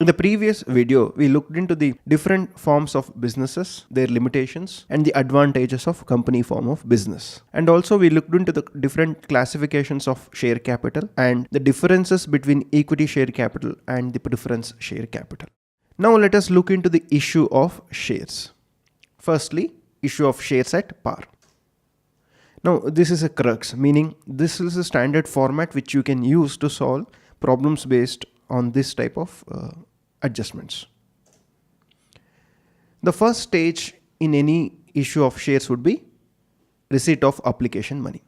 In the previous video, we looked into the different forms of businesses, their limitations, and the advantages of company form of business. And also we looked into the different classifications of share capital and the differences between equity share capital and the preference share capital. Now let us look into the issue of shares. Firstly, issue of shares at par. Now this is a crux, meaning this is a standard format which you can use to solve problems based on this type of adjustments. The first stage in any issue of shares would be receipt of application money.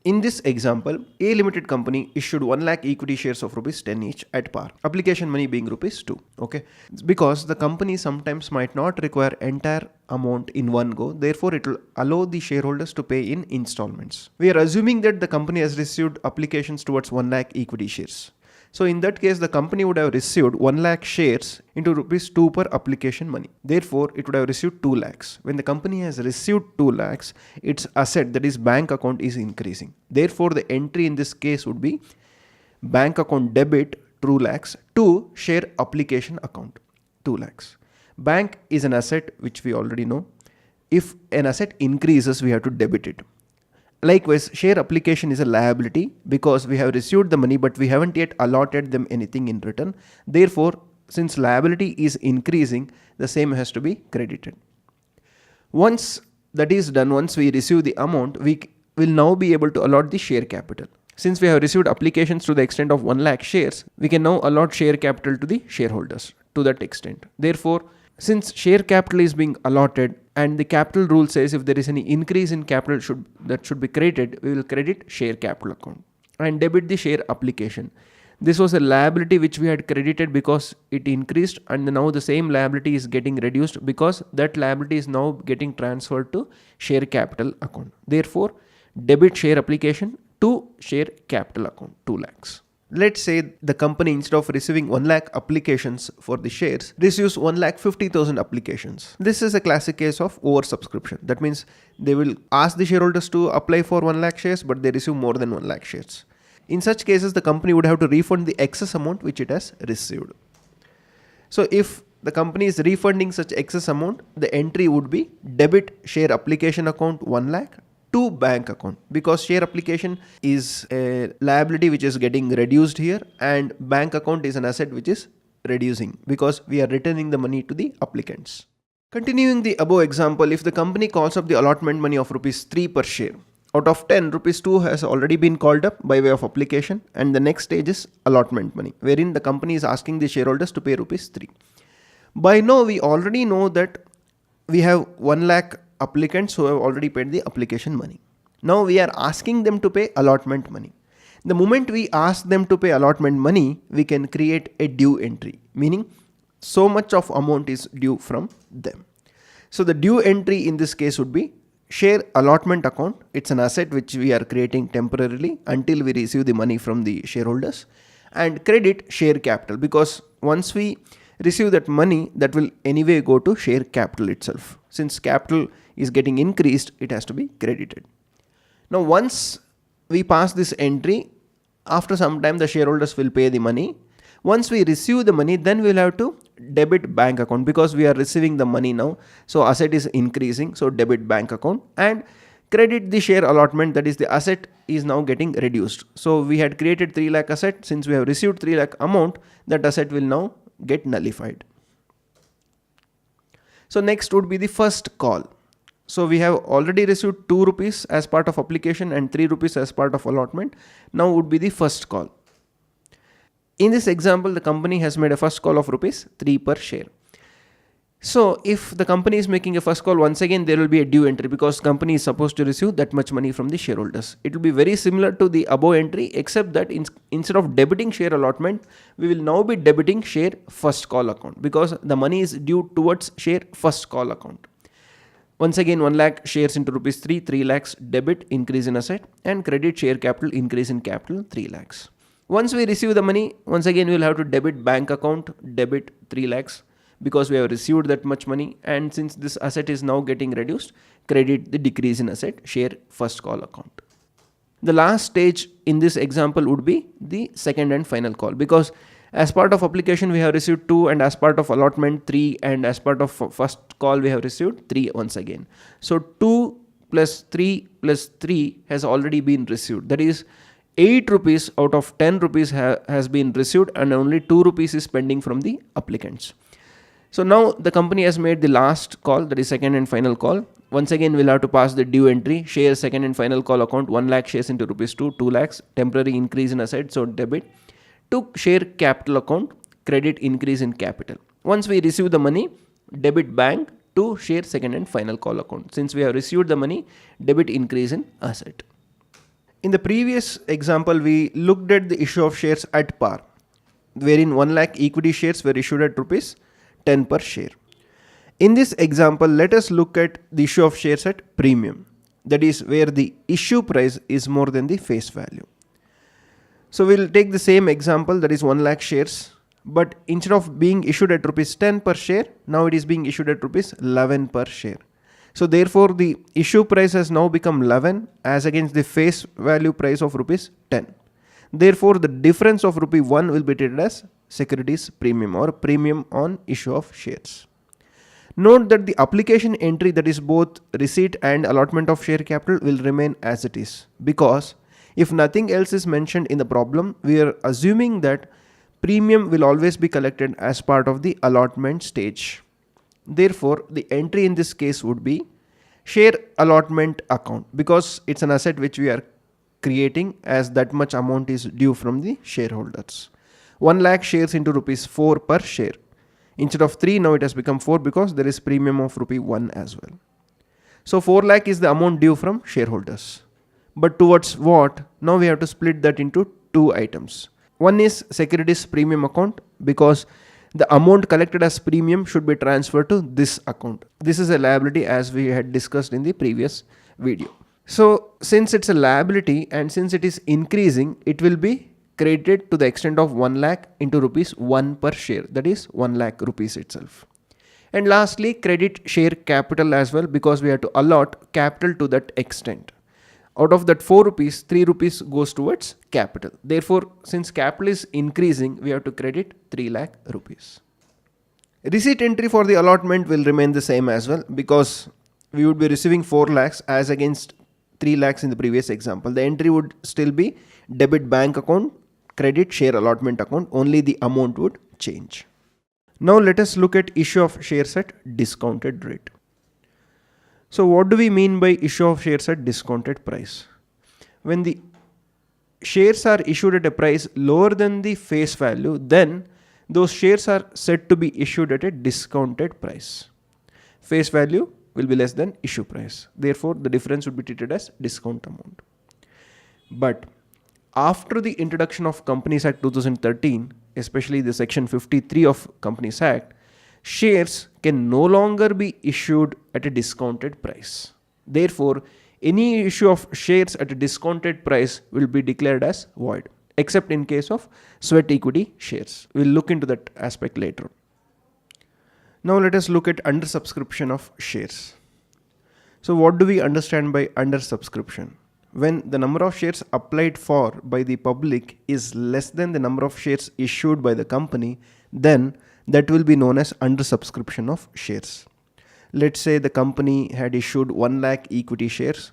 In this example, A Limited Company issued 1 lakh equity shares of rupees 10 each at par. Application money being rupees 2. Okay, because the company sometimes might not require entire amount in one go. Therefore, it will allow the shareholders to pay in installments. We are assuming that the company has received applications towards 1 lakh equity shares. So in that case, the company would have received 1 lakh shares into rupees 2 per application money. Therefore, it would have received 2 lakhs. When the company has received 2 lakhs, its asset, that is bank account, is increasing. Therefore, the entry in this case would be bank account debit 2 lakhs to share application account 2 lakhs. Bank is an asset which we already know. If an asset increases, we have to debit it. Likewise, share application is a liability because we have received the money but we haven't yet allotted them anything in return. Therefore, since liability is increasing, the same has to be credited. Once that is done, once we receive the amount, we will now be able to allot the share capital. Since we have received applications to the extent of 1 lakh shares, we can now allot share capital to the shareholders to that extent. Therefore, since share capital is being allotted and the capital rule says if there is any increase in capital that should be credited, we will credit share capital account and debit the share application. This was a liability which we had credited because it increased, and now the same liability is getting reduced because that liability is now getting transferred to share capital account. Therefore, debit share application to share capital account 2 lakhs. Let's say the company, instead of receiving 1 lakh applications for the shares, receives 1,50,000 applications. This is a classic case of oversubscription. That means they will ask the shareholders to apply for 1 lakh shares, but they receive more than 1 lakh shares. In such cases, the company would have to refund the excess amount which it has received. So if the company is refunding such excess amount, the entry would be debit share application account 1 lakh to bank account, because share application is a liability which is getting reduced here and bank account is an asset which is reducing because we are returning the money to the applicants. Continuing the above example, if the company calls up the allotment money of rupees 3 per share, out of 10, rupees 2 has already been called up by way of application, and the next stage is allotment money, wherein the company is asking the shareholders to pay rupees 3. By now, we already know that we have 1 lakh applicants who have already paid the application money. Now we are asking them to pay allotment money. The moment we ask them to pay allotment money, we can create a due entry, meaning so much of amount is due from them. So the due entry in this case would be share allotment account. It's an asset which we are creating temporarily until we receive the money from the shareholders, and credit share capital, because once we receive that money, that will anyway go to share capital itself. Since capital is getting increased, it has to be credited. Now once we pass this entry, after some time the shareholders will pay the money. Once we receive the money, then we'll have to debit bank account because we are receiving the money now. So asset is increasing, so debit bank account, and credit the share allotment, that is the asset is now getting reduced. So we had created 3 lakh asset. Since we have received 3 lakh amount, that asset will now get nullified. So next would be the first call. So we have already received 2 rupees as part of application and 3 rupees as part of allotment. Now would be the first call. In this example, the company has made a first call of rupees 3 per share. So if the company is making a first call, once again there will be a due entry because company is supposed to receive that much money from the shareholders. It will be very similar to the above entry, except that instead of debiting share allotment, we will now be debiting share first call account because the money is due towards share first call account. Once again, 1 lakh shares into rupees 3, 3 lakhs debit increase in asset, and credit share capital increase in capital 3 lakhs. Once we receive the money, once again we will have to debit bank account, debit 3 lakhs. Because we have received that much money, and since this asset is now getting reduced, credit the decrease in asset, share first call account. The last stage in this example would be the second and final call, because As part of application, we have received 2, and as part of allotment 3, and as part of first call, we have received 3 once again. So 2 plus 3 has already been received. That is 8 rupees out of 10 rupees has been received, and only 2 rupees is pending from the applicants. So now the company has made the last call, that is second and final call. Once again, we'll have to pass the due entry, share second and final call account, 1 lakh shares into rupees 2 lakhs, temporary increase in asset, so debit. To share capital account, credit increase in capital. Once we receive the money, debit bank to share second and final call account. Since we have received the money, debit increase in asset. In the previous example, we looked at the issue of shares at par, wherein 1 lakh equity shares were issued at rupees 10 per share. In this example, let us look at the issue of shares at premium. That is where the issue price is more than the face value. So we'll take the same example, that is 1 lakh shares, but instead of being issued at rupees 10 per share, now it is being issued at rupees 11 per share. So therefore the issue price has now become 11 as against the face value price of rupees 10. Therefore the difference of rupee 1 will be treated as securities premium or premium on issue of shares. Note that the application entry, that is both receipt and allotment of share capital, will remain as it is, because if nothing else is mentioned in the problem, we are assuming that premium will always be collected as part of the allotment stage. Therefore, the entry in this case would be share allotment account, because it's an asset which we are creating, as that much amount is due from the shareholders. 1 lakh shares into rupees 4 per share. Instead of 3, now it has become 4 because there is premium of rupee 1 as well. So 4 lakh is the amount due from shareholders. But towards what? Now we have to split that into 2 items. One is securities premium account, because the amount collected as premium should be transferred to this account. This is a liability as we had discussed in the previous video. So since it's a liability and since it is increasing, it will be credited to the extent of 1 lakh into rupees 1 per share. That is 1 lakh rupees itself. And lastly, credit share capital as well, because we have to allot capital to that extent. Out of that 4 rupees, 3 rupees goes towards capital. Therefore, since capital is increasing, we have to credit 3 lakh rupees. Receipt entry for the allotment will remain the same as well, because we would be receiving 4 lakhs as against 3 lakhs in the previous example. The entry would still be debit bank account, credit share allotment account, only the amount would change. Now let us look at issue of shares at discounted rate. So what do we mean by issue of shares at discounted price? When the shares are issued at a price lower than the face value, then those shares are said to be issued at a discounted price. Face value will be less than issue price. Therefore, the difference would be treated as discount amount. But after the introduction of Companies Act 2013, especially the section 53 of Companies Act, shares can no longer be issued at a discounted price. Therefore, any issue of shares at a discounted price will be declared as void, except in case of sweat equity shares. We'll look into that aspect later. Now let us look at undersubscription of shares. So what do we understand by undersubscription? When the number of shares applied for by the public is less than the number of shares issued by the company, then that will be known as undersubscription of shares. Let's say the company had issued 1 lakh equity shares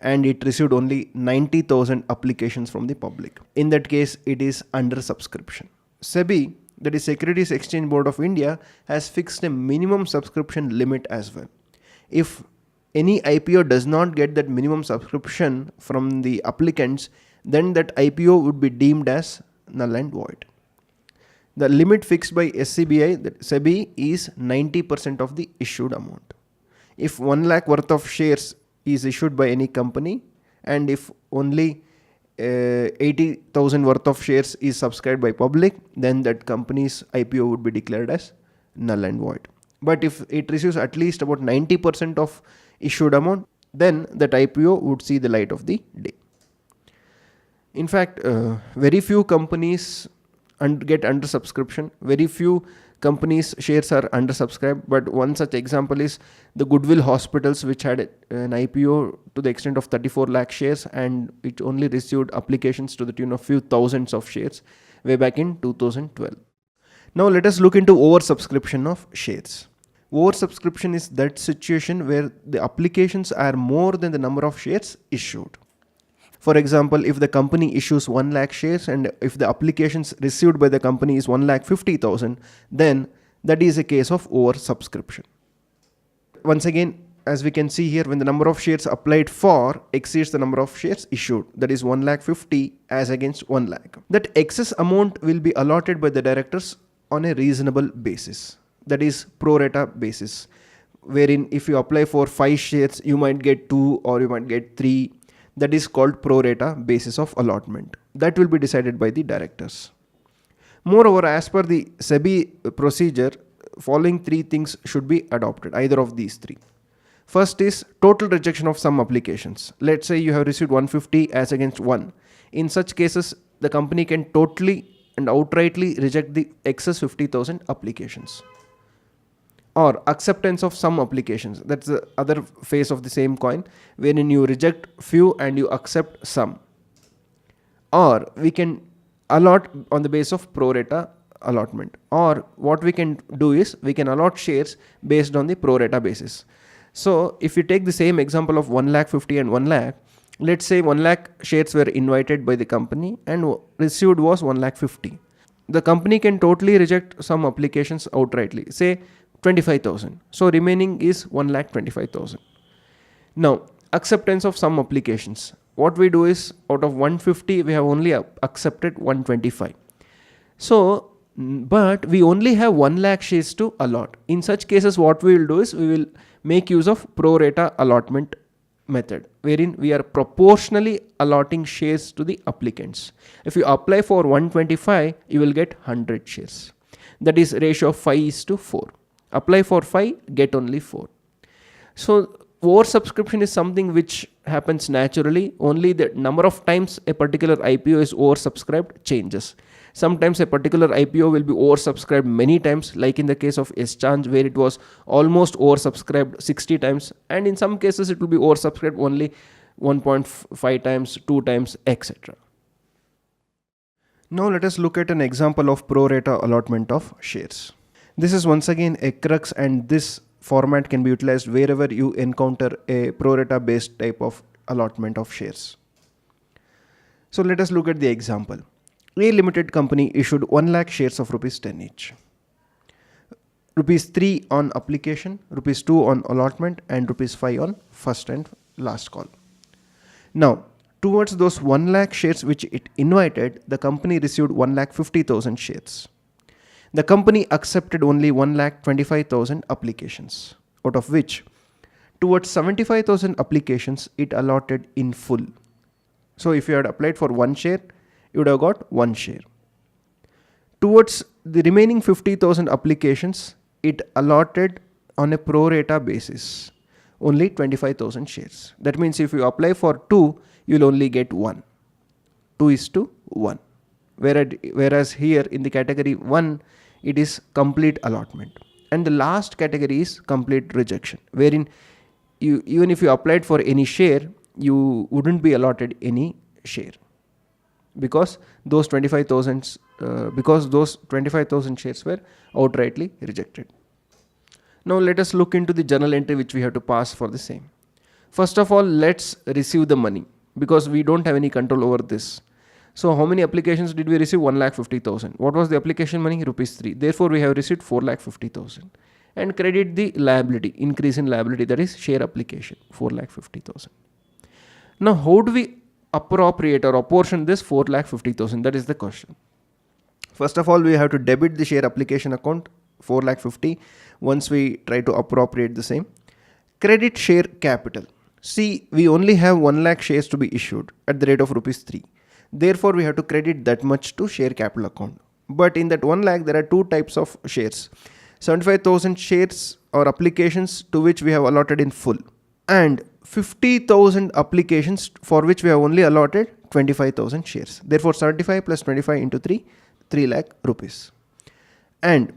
and it received only 90,000 applications from the public. In that case, it is undersubscription. SEBI, that is Securities Exchange Board of India, has fixed a minimum subscription limit as well. If any IPO does not get that minimum subscription from the applicants, then that IPO would be deemed as null and void. The limit fixed by SEBI is 90% of the issued amount. If 1 lakh worth of shares is issued by any company, and if only 80,000 worth of shares is subscribed by public, then that company's IPO would be declared as null and void. But if it receives at least about 90% of issued amount, then that IPO would see the light of the day. In fact, very few companies get under subscription. Very few companies' shares are undersubscribed. But one such example is the Goodwill Hospitals, which had an IPO to the extent of 34 lakh shares, and it only received applications to the tune of few thousands of shares way back in 2012. Now let us look into oversubscription of shares. Oversubscription is that situation where the applications are more than the number of shares issued. For example, if the company issues 1 lakh shares and if the applications received by the company is 1,50,000, then that is a case of oversubscription. Once again, as we can see here, when the number of shares applied for exceeds the number of shares issued, that is 1,50,000 as against 1 lakh. That excess amount will be allotted by the directors on a reasonable basis, that is pro rata basis, wherein if you apply for 5 shares, you might get 2 or you might get 3. That is called pro rata basis of allotment. That will be decided by the directors. Moreover, as per the SEBI procedure, following 3 things should be adopted, either of these 3. First is total rejection of some applications. Let's say you have received 150 as against 1. In such cases, the company can totally and outrightly reject the excess 50,000 applications. Or acceptance of some applications. That's the other face of the same coin, wherein you reject few and you accept some. Or we can allot on the basis of pro rata allotment. Or what we can do is we can allot shares based on the pro rata basis. So if you take the same example of 1,50,000 and 1 lakh, let's say 1 lakh shares were invited by the company and received was 1,50,000. The company can totally reject some applications outrightly, say 25,000. So remaining is 1,25,000. Now, acceptance of some applications. What we do is out of 150, we have only accepted 125. So, but we only have 1 lakh shares to allot. In such cases, what we will do is we will make use of pro rata allotment method, wherein we are proportionally allotting shares to the applicants. If you apply for 125, you will get 100 shares. That is ratio of 5:4. Apply for 5, get only 4. So oversubscription is something which happens naturally. Only the number of times a particular IPO is oversubscribed changes. Sometimes a particular IPO will be oversubscribed many times, like in the case of S-Change, where it was almost oversubscribed 60 times. And in some cases, it will be oversubscribed only 1.5 times, 2 times, etc. Now let us look at an example of pro rata allotment of shares. This is once again a crux, and this format can be utilized wherever you encounter a pro rata based type of allotment of shares. So let us look at the example. A limited company issued 1 lakh shares of rupees 10 each. Rupees 3 on application, rupees 2 on allotment, and rupees 5 on first and last call. Now, towards those 1 lakh shares which it invited, the company received 1,50,000 shares. The company accepted only 1,25,000 applications, out of which towards 75,000 applications it allotted in full. So if you had applied for 1 share, you would have got 1 share. Towards the remaining 50,000 applications, it allotted on a pro rata basis only 25,000 shares. That means if you apply for 2, you will only get 1. 2:1. Whereas here in the category 1, it is complete allotment. And the last category is complete rejection, wherein even if you applied for any share, you wouldn't be allotted any share because those 25,000 shares were outrightly rejected. Now let us look into the journal entry which we have to pass for the same. First of all, let's receive the money because we don't have any control over this. So how many applications did we receive? 1,50,000. What was the application money? Rupees 3. Therefore, we have received 4,50,000. And credit the liability, increase in liability, that is share application, 4,50,000. Now, how do we appropriate or apportion this 4,50,000? That is the question. First of all, we have to debit the share application account, 4,50,000, once we try to appropriate the same. Credit share capital. See, we only have 1 lakh shares to be issued at the rate of rupees 3. Therefore, we have to credit that much to share capital account. But in that 1 lakh, there are 2 types of shares. 75,000 shares or applications to which we have allotted in full, and 50,000 applications for which we have only allotted 25,000 shares. Therefore, 75 plus 25 into 3 lakh rupees. And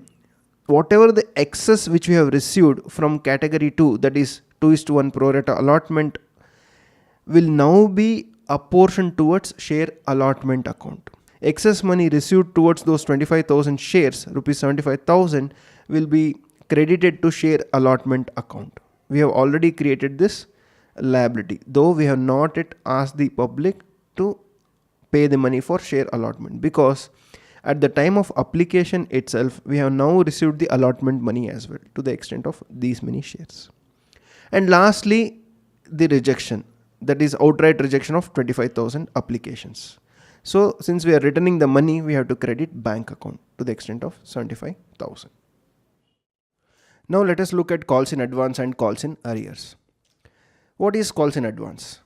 whatever the excess which we have received from category 2, that is 2:1 pro rata allotment, will now be apportioned towards share allotment account. excess money received towards those 25,000 shares, rupees 75,000, will be credited to share allotment account. We have already created this liability, though we have not yet asked the public to pay the money for share allotment, because at the time of application itself, we have now received the allotment money as well to the extent of these many shares. And lastly, the rejection, that is outright rejection of 25,000 applications. So since we are returning the money, we have to credit bank account to the extent of 75,000. Now let us look at calls in advance and calls in arrears. What is calls in advance?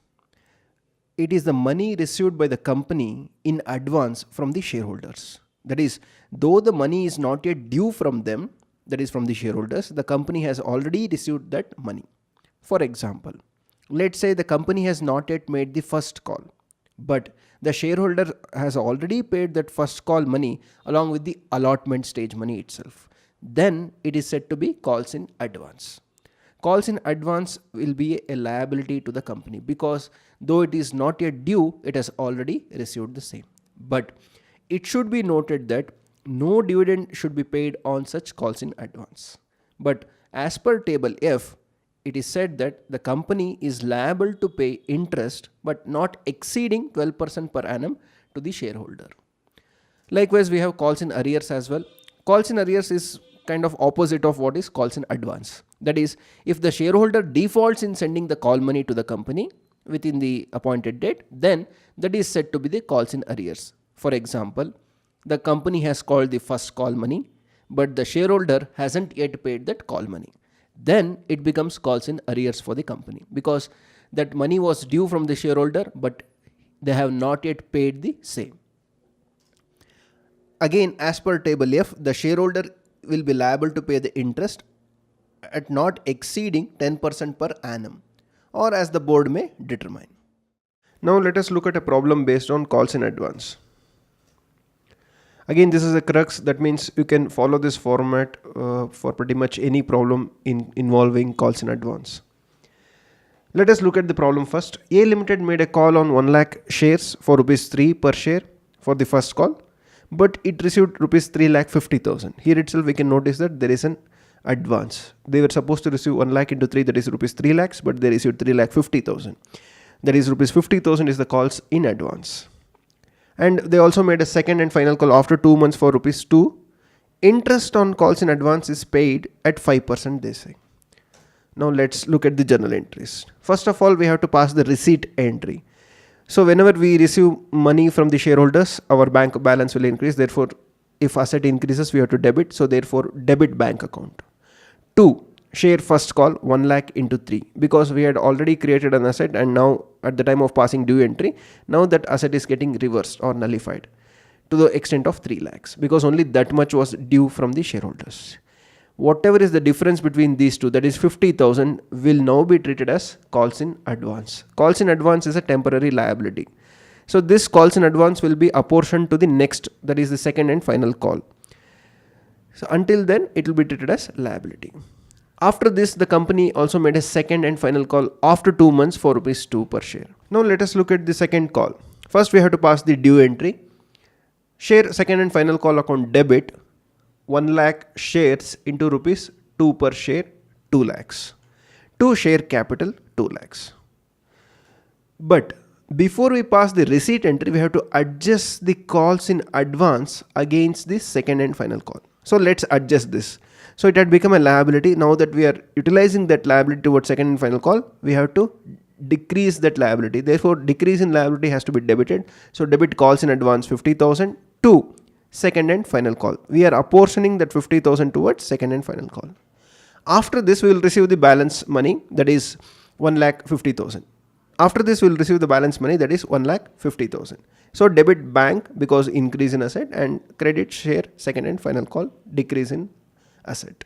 It is the money received by the company in advance from the shareholders. That is, though the money is not yet due from them, that is from the shareholders, the company has already received that money. For example, let's say the company has not yet made the first call, but the shareholder has already paid that first call money along with the allotment stage money itself. Then it is said to be calls in advance. Calls in advance will be a liability to the company, because though it is not yet due, it has already received the same. But it should be noted that no dividend should be paid on such calls in advance. But as per table F, it is said that the company is liable to pay interest but not exceeding 12% per annum to the shareholder. Likewise, we have calls in arrears as well. Calls in arrears is kind of opposite of what is calls in advance. That is, if the shareholder defaults in sending the call money to the company within the appointed date, then that is said to be the calls in arrears. For example, the company has called the first call money, but the shareholder hasn't yet paid that call money. Then it becomes calls in arrears for the company, because that money was due from the shareholder, but they have not yet paid the same. Again, as per table F, the shareholder will be liable to pay the interest at not exceeding 10% per annum, or as the board may determine. Now let us look at a problem based on calls in advance. Again, this is a crux. That means you can follow this format for pretty much any problem involving calls in advance. Let us look at the problem first. A Limited made a call on 1 lakh shares for rupees 3 per share for the first call, but it received rupees 3,50,000. Here itself we can notice that there is an advance. They were supposed to receive 1 lakh into 3, that is rupees 3 lakhs, but they received 3,50,000. That is rupees 50,000 is the calls in advance. And they also made a second and final call after 2 months for rupees 2. Interest on calls in advance is paid at 5%, they say. Now let's look at the journal entries. First of all, we have to pass the receipt entry. So whenever we receive money from the shareholders, our bank balance will increase. Therefore, if asset increases, we have to debit. So therefore, debit bank account. 2. Share first call 1 lakh into 3, because we had already created an asset, and now at the time of passing due entry, now that asset is getting reversed or nullified to the extent of 3 lakhs, because only that much was due from the shareholders. Whatever is the difference between these two, that is 50,000, will now be treated as calls in advance. Calls in advance is a temporary liability. So this calls in advance will be apportioned to the next, that is the second and final call. So until then, it will be treated as liability. After this, the company also made a second and final call after 2 months for rupees 2 per share. Now let us look at the second call. First, we have to pass the due entry. Share second and final call account debit 1 lakh shares into rupees 2 per share, 2 lakhs. To share capital 2 lakhs. But before we pass the receipt entry, we have to adjust the calls in advance against the second and final call. So let's adjust this. So it had become a liability. Now that we are utilizing that liability towards second and final call, we have to decrease that liability. Therefore, decrease in liability has to be debited. So debit calls in advance 50,000 to second and final call. We are apportioning that 50,000 towards second and final call. After this, we will receive the balance money, that is 1,50,000. After this, we will receive the balance money, that is 1,50,000. So debit bank, because increase in asset, and credit share second and final call, decrease in asset.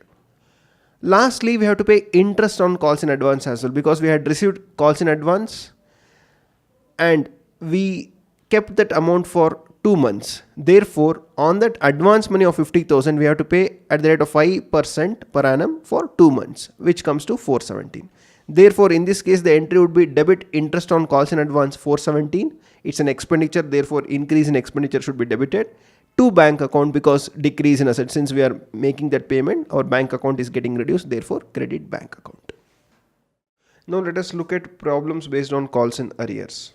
Lastly, we have to pay interest on calls in advance as well, because we had received calls in advance and we kept that amount for 2 months. Therefore, on that advance money of 50,000, we have to pay at the rate of 5% per annum for 2 months, which comes to 417. Therefore, in this case, the entry would be debit interest on calls in advance 417, It's an expenditure, therefore increase in expenditure should be debited to bank account, because decrease in asset, since we are making that payment, our bank account is getting reduced, therefore credit bank account. Now let us look at problems based on calls in arrears.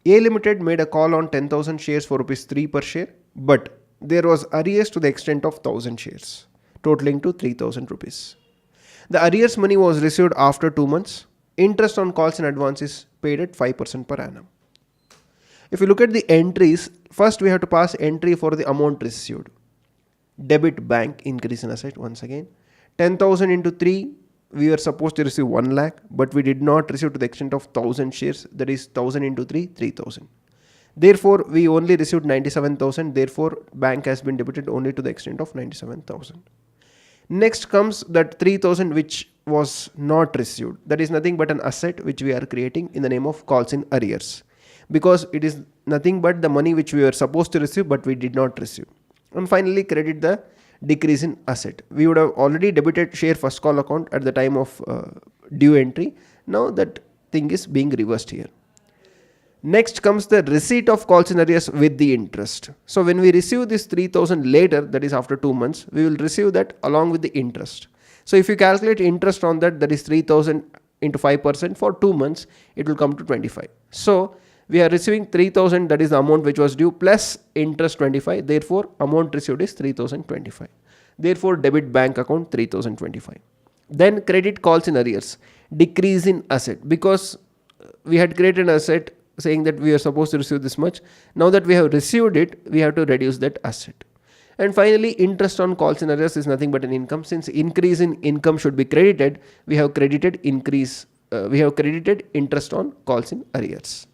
A Limited made a call on 10,000 shares for rupees 3 per share, but there was arrears to the extent of 1,000 shares, totaling to 3,000 rupees. The arrears money was received after 2 months. Interest on calls in advance is paid at 5% per annum. If you look at the entries, first we have to pass entry for the amount received. Debit bank, increase in asset once again. 10,000 into 3, we were supposed to receive 1 lakh, but we did not receive to the extent of 1,000 shares, that is 1,000 into 3, 3,000. Therefore, we only received 97,000, therefore bank has been debited only to the extent of 97,000. Next comes that 3,000 which was not received. That is nothing but an asset which we are creating in the name of calls in arrears, because it is nothing but the money which we were supposed to receive but we did not receive. And finally, credit the decrease in asset. We would have already debited share first call account at the time of due entry. Now that thing is being reversed here. Next comes the receipt of calls in arrears with the interest. So when we receive this 3,000 later, that is after 2 months, we will receive that along with the interest. So if you calculate interest on that, that is 3,000 into 5% for 2 months, it will come to 25. So we are receiving 3,000, that is the amount which was due, plus interest 25. Therefore, amount received is 3,025. Therefore, debit bank account 3,025. Then credit calls in arrears, decrease in asset, because we had created an asset saying that we are supposed to receive this much. Now that we have received it, we have to reduce that asset. And finally, interest on calls in arrears is nothing but an income. Since increase in income should be credited, we have credited interest on calls in arrears.